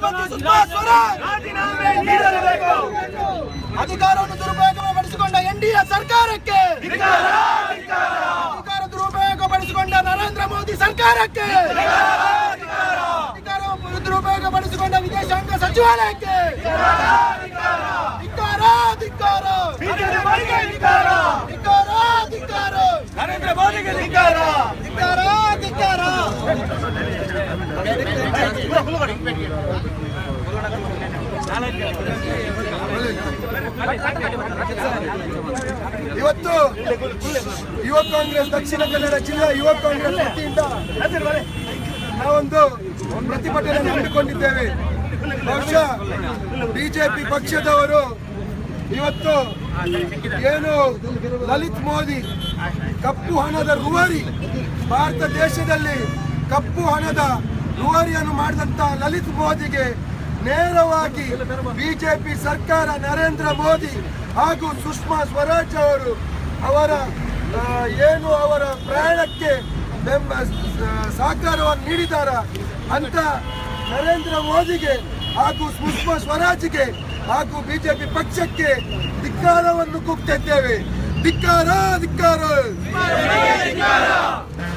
ಶ್ರೀಮತಿ ಸುಷ್ಮಾ ಸ್ವರಾಜ್ ರಾಜೀನಾಮೆ ನೀಡಲೇಬೇಕು. ಅಧಿಕಾರವನ್ನು ದುರುಪಯೋಗಪಡಿಸಿಕೊಂಡ ಎನ್ಡಿಎ ಸರ್ಕಾರಕ್ಕೆ, ಅಧಿಕಾರ ದುರುಪಯೋಗಪಡಿಸಿಕೊಂಡ ನರೇಂದ್ರ ಮೋದಿ ಸರ್ಕಾರಕ್ಕೆ, ಅಧಿಕಾರ ದುರುಪಯೋಗಪಡಿಸಿಕೊಂಡ ವಿದೇಶಾಂಗ ಸಚಿವಾಲಯಕ್ಕೆ ನರೇಂದ್ರ ಮೋದಿಗೆ ಧಿಕ್ಕಾರ. ಇವತ್ತು ಯುವ ಕಾಂಗ್ರೆಸ್ ದಕ್ಷಿಣ ಕನ್ನಡ ಜಿಲ್ಲಾ ಯುವ ಕಾಂಗ್ರೆಸ್ ವತಿಯಿಂದ ನಾವೊಂದು ಪ್ರತಿಭಟನೆ ಹಮ್ಮಿಕೊಂಡಿದ್ದೇವೆ. ಬಹುಶಃ ಬಿಜೆಪಿ ಪಕ್ಷದವರು ಇವತ್ತು ಏನು ಲಲಿತ್ ಮೋದಿ ಕಪ್ಪು ಹಣದ ರೂವಾರಿ, ಭಾರತ ದೇಶದಲ್ಲಿ ಕಪ್ಪು ಹಣದ ರೂವಾರಿಯನ್ನು ಮಾಡಿದಂತ ಲಲಿತ್ ಮೋದಿಗೆ ನೇರವಾಗಿ ಬಿಜೆಪಿ ಸರ್ಕಾರ ನರೇಂದ್ರ ಮೋದಿ ಹಾಗೂ ಸುಷ್ಮಾ ಸ್ವರಾಜ್ ಅವರು ಅವರ ಪ್ರಯಾಣಕ್ಕೆ ಸಹಕಾರವನ್ನು ನೀಡಿದಾರ ಅಂತ ನರೇಂದ್ರ ಮೋದಿಗೆ ಹಾಗೂ ಸುಷ್ಮಾ ಸ್ವರಾಜ್ಗೆ ಹಾಗೂ ಬಿಜೆಪಿ ಪಕ್ಷಕ್ಕೆ ಧಿಕ್ಕಾರವನ್ನು ಕೂಗ್ತಿದ್ದೇವೆ. ಧಿಕ್ಕಾರ.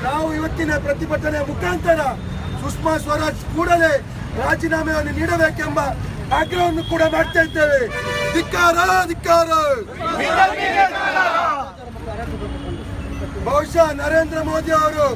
ನಾವು ಇವತ್ತಿನ ಪ್ರತಿಭಟನೆ ಮುಖಾಂತರ ಸುಷ್ಮಾ ಸ್ವರಾಜ್ ಕೂಡಲೇ ರಾಜೀನಾಮೆಯನ್ನು ನೀಡಬೇಕೆಂಬ ಆಗ್ರಹವನ್ನು ಕೂಡ ಮಾಡ್ತಾ ಇದ್ದೇವೆ. ಧಿಕ್ಕಾರ. ಬಹುಶಃ ನರೇಂದ್ರ ಮೋದಿ ಅವರು